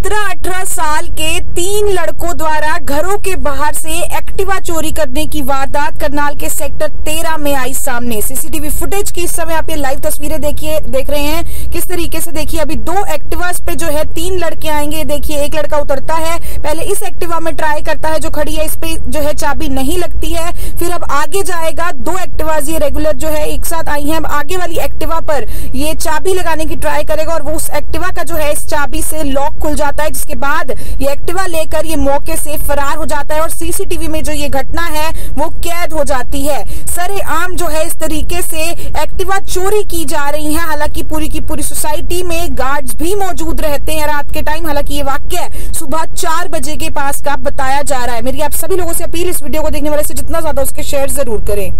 17-18 साल के 3 लड़कों द्वारा घरों के बाहर से एक्टिवा चोरी करने की वारदात करनाल के सेक्टर 13 में आई सामने। सीसीटीवी फुटेज की इस समय आप ये लाइव तस्वीरें देख रहे हैं किस तरीके से। देखिए अभी 2 एक्टिवास पे जो है 3 लड़के आएंगे। देखिए एक लड़का उतरता है, पहले इस एक्टिवा में ट्राई करता है जो खड़ी है, इस पे जो है चाबी नहीं लगती है। फिर अब आगे जाएगा, 2 एक्टिवाज ये रेगुलर जो है एक साथ आई है। अब आगे वाली एक्टिवा पर ये चाबी लगाने की ट्राई करेगा और वो उस एक्टिवा का जो है इस चाबी से लॉक खुल जाता है, जिसके बाद ये एक्टिवा लेकर ये मौके से फरार हो जाता है और सीसीटीवी में जो ये घटना है वो कैद हो जाती है। सरेआम जो है इस तरीके से एक्टिवा चोरी की जा रही है। हालांकि पूरी की पूरी सोसाइटी में गार्ड्स भी मौजूद रहते हैं रात के टाइम। हालांकि ये वाकया सुबह 4 बजे के पास का बताया जा रहा है। मेरी आप सभी लोगों से अपील, इस वीडियो को देखने वाले से जितना ज्यादा उसके शेयर जरूर करें।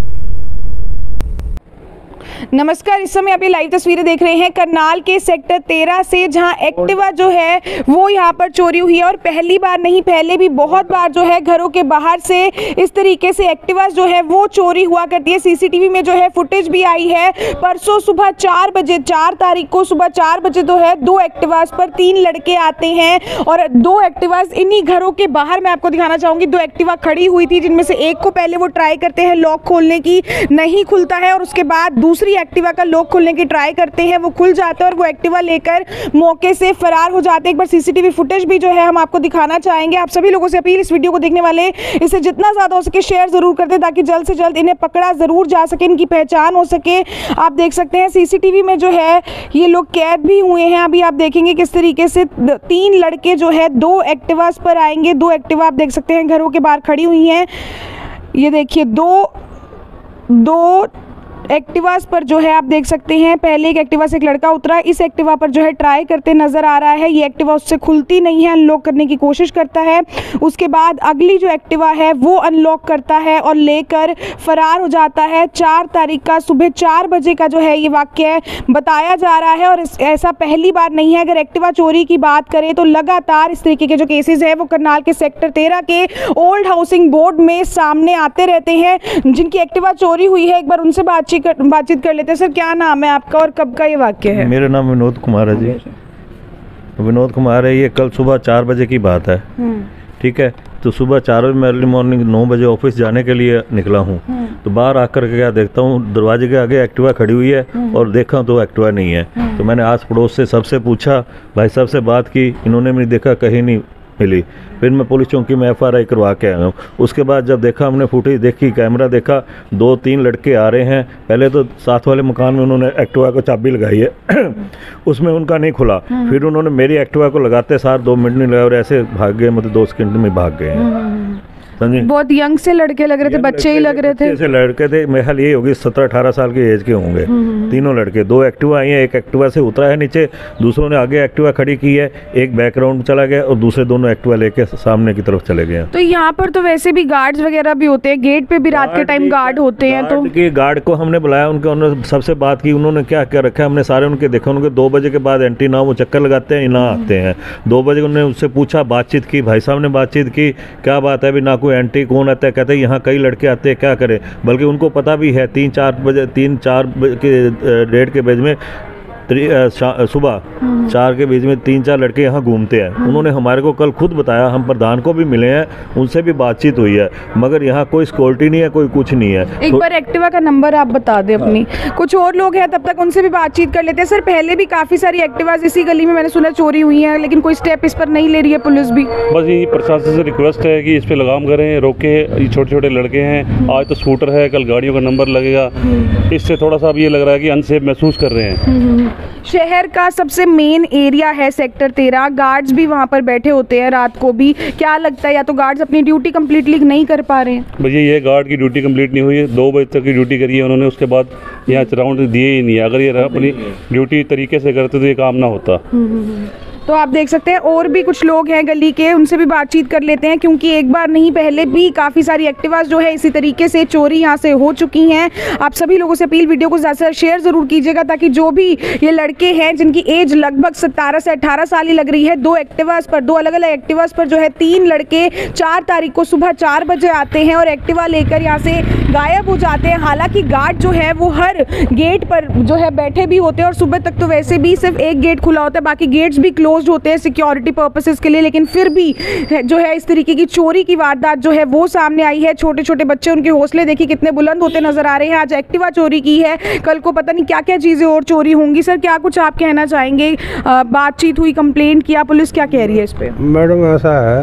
नमस्कार, इस समय आप ये लाइव तस्वीरें देख रहे हैं करनाल के सेक्टर 13 से, जहां एक्टिवा जो है वो यहां पर चोरी हुई है। और पहली बार नहीं, पहले भी बहुत बार जो है घरों के बाहर से इस तरीके से एक्टिवा जो है वो चोरी हुआ करती है। सीसीटीवी में जो है फुटेज भी आई है। परसों सुबह 4 बजे, 4 तारीख को सुबह 4 बजे जो है 2 एक्टिवास पर 3 लड़के आते हैं और 2 एक्टिवास इन्हीं घरों के बाहर मैं आपको दिखाना चाहूंगी। 2 एक्टिवा खड़ी हुई थी, जिनमें से एक को पहले वो ट्राई करते हैं लॉक खोलने की, नहीं खुलता है, और उसके बाद दूसरी एक्टिवा का लॉक खोलने की ट्राई करते हैं, वो खुल जाता है और वो एक्टिवा लेकर मौके से फरार हो जाते हैं। एक बार सीसीटीवी फुटेज भी जो है हम आपको दिखाना चाहेंगे। आप सभी लोगों से अपील, इस वीडियो को देखने वाले इसे जितना ज्यादा हो सके शेयर जरूर करते ताकि जल्द से जल्द इन्हें पकड़ा जरूर जा सके, इनकी पहचान हो सके। आप देख सकते हैं सीसीटीवी में जो है ये लोग कैद भी हुए हैं। अभी आप देखेंगे किस तरीके से 3 लड़के जो है 2 एक्टिवास पर आएंगे। 2 एक्टिवा आप देख सकते हैं घरों के बाहर खड़ी हुई हैं। ये देखिए दो एक्टिवास पर जो है आप देख सकते हैं, पहले एक एक्टिवा से एक लड़का उतरा, इस एक्टिवा पर जो है ट्राई करते नजर आ रहा है। ये एक्टिवा उससे खुलती नहीं है, अनलॉक करने की कोशिश करता है। उसके बाद अगली जो एक्टिवा है वो अनलॉक करता है और लेकर फरार हो जाता है। 4 तारीख का सुबह 4 बजे का जो है ये वाकया बताया जा रहा है। और ऐसा पहली बार नहीं है। अगर एक्टिवा चोरी की बात करें तो लगातार इस तरीके के जो केसेस है वो करनाल के सेक्टर 13 के ओल्ड हाउसिंग बोर्ड में सामने आते रहते हैं। जिनकी एक्टिवा चोरी हुई है, एक बार उनसे बातचीत कर लेते हैं। सर, क्या नाम है आपका और कब का ये वाक्य है? मेरा नाम विनोद कुमार है जी। विनोद कुमार है। ये कल सुबह 4 बजे की बात है, ठीक है। तो सुबह 4 बजे मैं अर्ली मॉर्निंग 9 बजे ऑफिस जाने के लिए निकला हूँ। तो बाहर आकर के क्या देखता हूँ, दरवाजे के आगे एक्टिवा खड़ी हुई है और देखा तो एक्टिवा नहीं है। तो मैंने आस पड़ोस से सबसे पूछा, भाई साहब से बात की, इन्होंने भी देखा कहीं नहीं मिली। फिर मैं पुलिस चौकी में FRI करवा के आया हूँ। उसके बाद जब देखा, हमने फुटेज देखी, कैमरा देखा, 2-3 लड़के आ रहे हैं। पहले तो साथ वाले मकान में उन्होंने एक्टिवा को चाबी लगाई है उसमें उनका नहीं खुला। फिर उन्होंने मेरी एक्टिवा को लगाते सार 2 मिनट नहीं लगा और ऐसे भाग गए, मतलब 2 सेकंड में भाग गए हैं। बहुत यंग से लड़के लग रहे थे, बच्चे ही लग रहे थे। ऐसे लड़के थे, मेरे ख्याल ये होगी 17-18 साल की एज के होंगे। तीनों लड़के। 2 एक्टिवा आई हैं, एक एक्टिवा से उतरा है नीचे, दूसरों ने आगे एक्टिवा खड़ी की है, एक बैकग्राउंड चला गया और दूसरे दोनों एक्टिवा लेके सामने की तरफ चले गए। तो यहाँ पर तो वैसे भी गार्ड्स वगैरह भी होते हैं, गेट पे भी रात के टाइम गार्ड होते हैं। तो गार्ड को हमने बुलाया, उन्होंने सबसे बात की, उन्होंने क्या क्या रखा है हमने सारे उनके देखा। उनके 2 बजे के बाद एंट्री ना, वो चक्कर लगाते हैं ना आते हैं। 2 बजे उन्होंने उससे पूछा, बातचीत की, भाई साहब ने बातचीत की, क्या बात है, अभी ना कोई एंट्री, कौन आता है, कहते हैं यहाँ कई लड़के आते हैं, क्या करें। बल्कि उनको पता भी है 3-4 बजे के डेट के बीच में सुबह 4 के बीच में 3-4 लड़के यहाँ घूमते हैं। उन्होंने हमारे को कल खुद बताया, हम प्रधान को भी मिले हैं, उनसे भी बातचीत हुई है, मगर यहाँ कोई सिक्योरिटी नहीं है, कोई कुछ नहीं है। एक बार एक्टिवा का नंबर आप बता दें अपनी। कुछ और लोग हैं, तब तक उनसे भी बातचीत कर लेते हैं। सर, पहले भी काफी सारी एक्टिवा इसी गली में मैंने सुना चोरी हुई है, लेकिन कोई स्टेप इस पर नहीं ले रही है पुलिस भी। बस यही प्रशासन से रिक्वेस्ट है कि इस पे लगाम करें, रोके। ये छोटे-छोटे लड़के हैं, आज तो स्कूटर है, कल गाड़ियों का नंबर लगेगा। इससे थोड़ा सा अब ये लग रहा है कि अनसेफ महसूस कर रहे हैं। शहर का सबसे मेन एरिया है सेक्टर 13, गार्ड्स भी वहाँ पर बैठे होते हैं रात को भी। क्या लगता है, या तो गार्ड्स अपनी ड्यूटी कम्प्लीटली नहीं कर पा रहे हैं? भैया ये गार्ड की ड्यूटी कंप्लीट नहीं हुई है, 2 बजे तक की ड्यूटी करी है उन्होंने, उसके बाद यहाँ राउंड दिए ही नहीं है। अगर ये अपनी ड्यूटी तरीके से करते तो ये काम ना होता। तो आप देख सकते हैं और भी कुछ लोग हैं गली के, उनसे भी बातचीत कर लेते हैं, क्योंकि एक बार नहीं पहले भी काफ़ी सारी एक्टिवास जो है इसी तरीके से चोरी यहाँ से हो चुकी हैं। आप सभी लोगों से अपील, वीडियो को ज़्यादा से शेयर ज़रूर कीजिएगा ताकि जो भी ये लड़के हैं जिनकी एज लगभग 17 से 18 साल ही लग रही है, 2 एक्टिवास पर, 2 अलग अलग एक्टिवास पर जो है 3 लड़के 4 तारीख को सुबह 4 बजे आते हैं और एक्टिवा लेकर यहाँ से गायब हो जाते हैं। हालांकि गार्ड जो है वो हर गेट पर जो है बैठे भी होते हैं और सुबह तक तो वैसे भी सिर्फ एक गेट खुला होता है, बाकी गेट्स भी क्लोज क्लोज्ड होते हैं सिक्योरिटी पर्पसेस के लिए, लेकिन फिर भी जो है इस तरीके की चोरी की वारदात जो है वो सामने आई है। छोटे छोटे बच्चे, उनके हौसले देखिए कितने बुलंद होते नजर आ रहे हैं। आज एक्टिवा चोरी की है, कल को पता नहीं क्या क्या चीज़ें और चोरी होंगी। सर क्या कुछ आप कहना चाहेंगे? बातचीत हुई, कंप्लेंट किया, पुलिस क्या कह रही है इस पर? मैडम ऐसा है,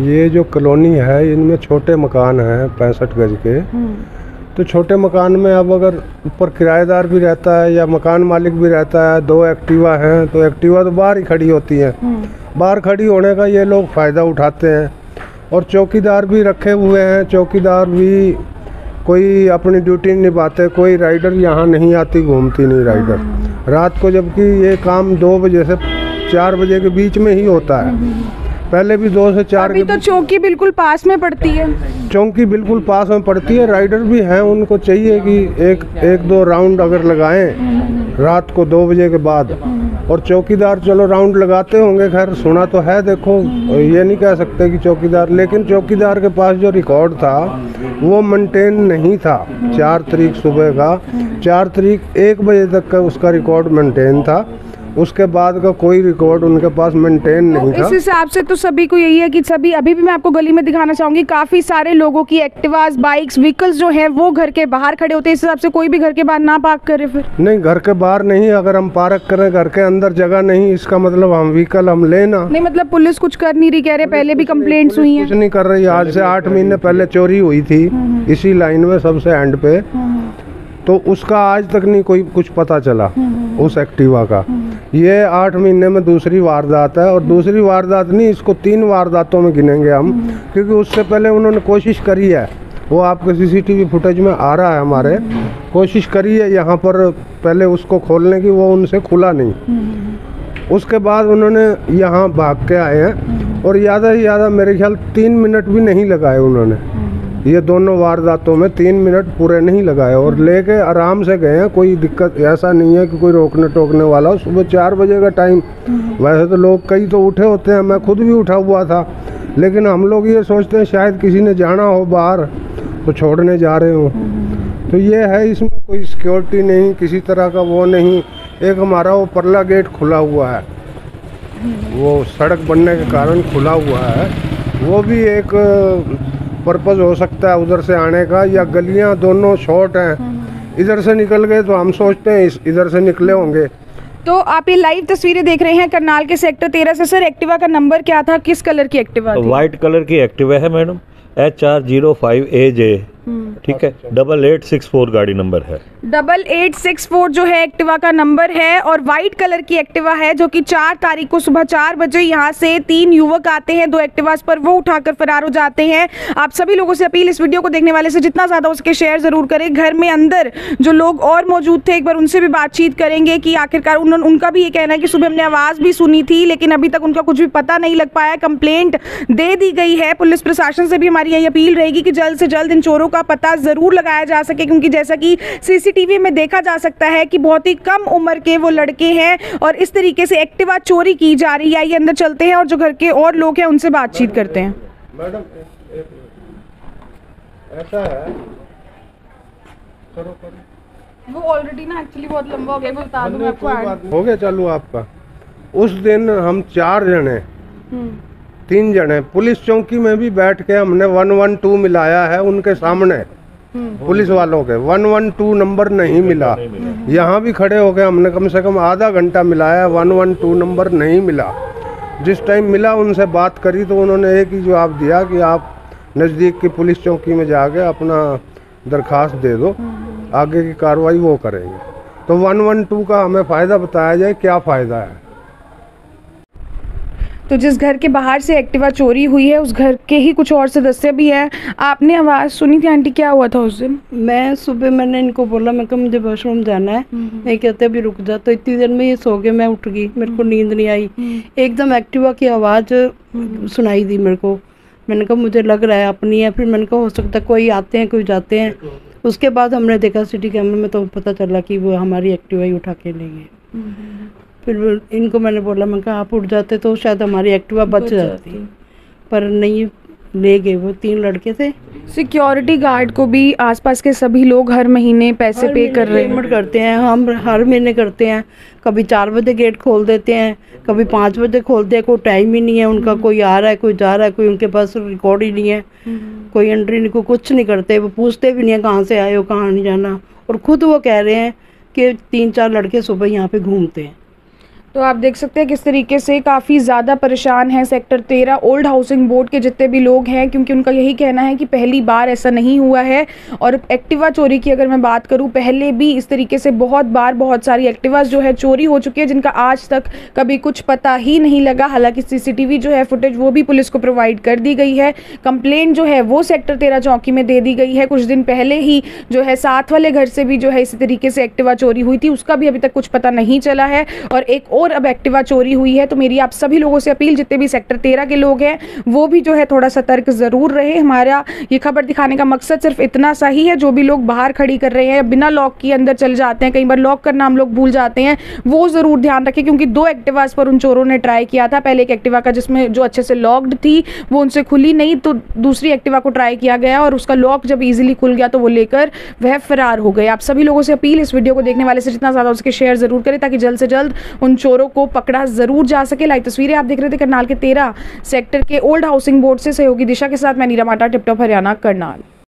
ये जो कॉलोनी है इनमें छोटे मकान हैं 65 गज के। तो छोटे मकान में अब अगर ऊपर किराएदार भी रहता है या मकान मालिक भी रहता है, 2 एक्टिवा हैं, तो एक्टिवा तो बाहर ही खड़ी होती हैं। बाहर खड़ी होने का ये लोग फ़ायदा उठाते हैं। और चौकीदार भी रखे हुए हैं, चौकीदार भी कोई अपनी ड्यूटी निभाते। कोई राइडर यहाँ नहीं आती, घूमती नहीं राइडर रात को, जबकि ये काम 2 बजे से 4 बजे के बीच में ही होता है। पहले भी 2 से 4 अभी तो चौकी बिल्कुल पास में पड़ती है। चौकी बिल्कुल पास में पड़ती है। राइडर भी हैं, उनको चाहिए कि एक 2 राउंड अगर लगाएं रात को 2 बजे के बाद। और चौकीदार चलो राउंड लगाते होंगे, खैर सुना तो है, देखो ये नहीं कह सकते कि चौकीदार, लेकिन चौकीदार के पास जो रिकॉर्ड था वो मेंटेन नहीं था। 4 तारीख सुबह का, 4 तारीख 1 बजे तक का उसका रिकॉर्ड मेंटेन था। उसके बाद का कोई रिकॉर्ड उनके पास मेंटेन नहीं था। इस हिसाब से तो सभी को यही है कि सभी, अभी भी मैं आपको गली में दिखाना चाहूंगी, काफी सारे लोगों की एक्टिवास, बाइक्स, व्हीकल्स जो हैं वो घर के बाहर खड़े होते हैं। इस हिसाब से कोई भी घर के बाहर ना पार्क करे। फिर नहीं, घर के बाहर नहीं, अगर हम पार्क करें घर के अंदर जगह नहीं, इसका मतलब हम व्हीकल हम लेना नहीं। मतलब पुलिस कुछ कर नहीं रही, कह रहे पहले भी कंप्लेंट्स हुई हैं। कुछ नहीं कर रही। आज से 8 महीने पहले चोरी हुई थी इसी लाइन में सबसे एंड पे, तो उसका आज तक नहीं कोई कुछ पता चला उस एक्टिवा का। ये 8 महीने में दूसरी वारदात है। और दूसरी वारदात नहीं, इसको 3 वारदातों में गिनेंगे हम, क्योंकि उससे पहले उन्होंने कोशिश करी है। वो आपके सीसीटीवी फुटेज में आ रहा है, हमारे कोशिश करी है यहाँ पर पहले उसको खोलने की, वो उनसे खुला नहीं। उसके बाद उन्होंने यहाँ भाग के आए हैं और ज़्यादा से ज़्यादा मेरे ख्याल 3 मिनट भी नहीं लगाए उन्होंने। ये दोनों वारदातों में 3 मिनट पूरे नहीं लगाए और लेके आराम से गए हैं। कोई दिक्कत ऐसा नहीं है कि कोई रोकने टोकने वाला हो। सुबह 4 बजे का टाइम, वैसे तो लोग कई तो उठे होते हैं, मैं खुद भी उठा हुआ था, लेकिन हम लोग ये सोचते हैं शायद किसी ने जाना हो बाहर तो छोड़ने जा रहे हो। तो ये है, इसमें कोई सिक्योरिटी नहीं, किसी तरह का वो नहीं। एक हमारा वो परला गेट खुला हुआ है, वो सड़क बनने के कारण खुला हुआ है, वो भी एक पर्पज़ हो सकता है उधर से आने का। या गलियां दोनों शॉर्ट हैं, इधर से निकल गए तो हम सोचते हैं इधर से निकले होंगे। तो आप ये लाइव तस्वीरें देख रहे हैं करनाल के सेक्टर 13 से। सर एक्टिवा का नंबर क्या था, किस कलर की एक्टिवा थी? वाइट कलर की एक्टिवा है मैडम, HR05AJ, ठीक है। 8864 गाड़ी नंबर है। 8864 जो है एक्टिवा का नंबर है और वाइट कलर की एक्टिवा है, जो कि 4 तारीख को सुबह 4 बजे यहाँ से 3 युवक आते हैं 2 एक्टिवास पर, वो उठाकर फरार हो जाते हैं। आप सभी लोगों से अपील, इस वीडियो को देखने वाले से जितना ज़्यादा उसके शेयर ज़रूर करें। घर में अंदर जो लोग और मौजूद थे, एक बार उनसे भी बातचीत करेंगे कि आखिरकार उनका भी ये कहना है कि सुबह हमने आवाज़ भी सुनी थी, लेकिन अभी तक उनका कुछ भी पता नहीं लग पाया। कंप्लेंट दे दी गई है। पुलिस प्रशासन से भी हमारी यही अपील रहेगी कि जल्द से जल्द इन चोरों का पता ज़रूर लगाया जा सके, क्योंकि जैसा कि सीसीटीवी में देखा जा सकता है कि बहुत ही कम उम्र के वो लड़के हैं और इस तरीके से एक्टिवा चोरी की जा रही है। आइए अंदर चलते हैं और जो घर के और लोग हैं उनसे बातचीत करते हैं। मैडम ऐसा है, वो ऑलरेडी ना एक्चुअली बहुत लंबा हो गया, मैं बता दूं मैं आपको। हो गया चालू आपका। उस दिन हम 4 जने 3 जने पुलिस चौकी में भी बैठ के हमने 112 मिलाया है उनके सामने। पुलिस वालों के 112 नंबर नहीं मिला। यहाँ भी खड़े हो गए, हमने कम से कम आधा घंटा मिलाया, 112 नंबर नहीं मिला। जिस टाइम मिला उनसे बात करी तो उन्होंने एक ही जवाब दिया कि आप नज़दीक की पुलिस चौकी में जाके अपना दरखास्त दे दो, आगे की कार्रवाई वो करेंगे। तो 112 का हमें फ़ायदा बताया जाए, क्या फ़ायदा है। तो जिस घर के बाहर से एक्टिवा चोरी हुई है उस घर के ही कुछ और सदस्य भी हैं। आपने आवाज़ सुनी थी आंटी, क्या हुआ था उस दिन? मैं सुबह मैंने इनको बोला, मैं कहा मुझे वॉशरूम जाना है। मैं कहते अभी रुक जा, तो इतनी देर में ये सो गए। मैं उठ गई, मेरे को नींद नहीं आई। एकदम एक्टिवा की आवाज़ सुनाई दी मेरे को। मैंने कहा मुझे लग रहा है अपनी है। फिर मैंने कहा हो सकता है कोई आते हैं कोई जाते हैं। उसके बाद हमने देखा सिटी कैमरे में, तो पता चला कि वो हमारी एक्टिवा ही उठा के ले गए। फिर इनको मैंने बोला, मैं कहा आप उठ जाते तो शायद हमारी एक्टिवा बच जाती, पर नहीं, ले गए। वो 3 लड़के थे। सिक्योरिटी गार्ड को भी आसपास के सभी लोग हर महीने पैसे पे कर रहे हैं। पेमेंट करते हैं, हम हर महीने करते हैं। कभी 4 बजे गेट खोल देते हैं, कभी 5 बजे खोलते हैं। कोई टाइम ही नहीं है उनका, कोई आ रहा है कोई जा रहा है, कोई उनके पास रिकॉर्ड ही नहीं है, कोई एंट्री नहीं, कोई कुछ नहीं करते। वो पूछते भी नहीं है कहाँ से आए हो, कहाँ नहीं जाना। और खुद वो कह रहे हैं कि 3-4 लड़के सुबह यहाँ पे घूमते हैं। तो आप देख सकते हैं किस तरीके से काफ़ी ज़्यादा परेशान हैं सेक्टर 13 ओल्ड हाउसिंग बोर्ड के जितने भी लोग हैं, क्योंकि उनका यही कहना है कि पहली बार ऐसा नहीं हुआ है। और एक्टिवा चोरी की अगर मैं बात करूं, पहले भी इस तरीके से बहुत बार बहुत सारी एक्टिवास जो है चोरी हो चुकी है, जिनका आज तक कभी कुछ पता ही नहीं लगा। हालांकि सीसीटीवी जो है फुटेज वो भी पुलिस को प्रोवाइड कर दी गई है। कंप्लेंट जो है वो सेक्टर 13 चौकी में दे दी गई है। कुछ दिन पहले ही जो है साथ वाले घर से भी जो है इसी तरीके से एक्टिवा चोरी हुई थी, उसका भी अभी तक कुछ पता नहीं चला है। और एक और अब एक्टिवा चोरी हुई है। तो मेरी आप सभी लोगों से अपील, जितने भी सेक्टर 13 के लोग हैं वो भी जो है थोड़ा सतर्क जरूर रहे। हमारा ये खबर दिखाने का मकसद सिर्फ इतना सा ही है। जो भी लोग बाहर खड़ी कर रहे हैं या बिना लॉक के अंदर चल जाते हैं, कई बार लॉक करना हम लोग भूल जाते हैं, वो जरूर ध्यान रखें। क्योंकि 2 एक्टिवास पर उन चोरों ने ट्राई किया था। पहले एक एक्टिवा का जिसमें जो अच्छे से लॉक्ड थी वो उनसे खुली नहीं, तो दूसरी एक्टिवा को ट्राई किया गया और उसका लॉक जब इजीली खुल गया तो वो लेकर वह फरार हो गए। आप सभी लोगों से अपील, इस वीडियो को देखने वाले से जितना ज्यादा उसके शेयर जरूर करें ताकि जल्द से जल्द उन चोरों को पकड़ा जरूर जा सके। लाइव तस्वीरें आप देख रहे थे करनाल के 13 सेक्टर के ओल्ड हाउसिंग बोर्ड से सहयोगी दिशा के साथ मैं नीरा माटा, टिप टॉप हरियाणा, करनाल।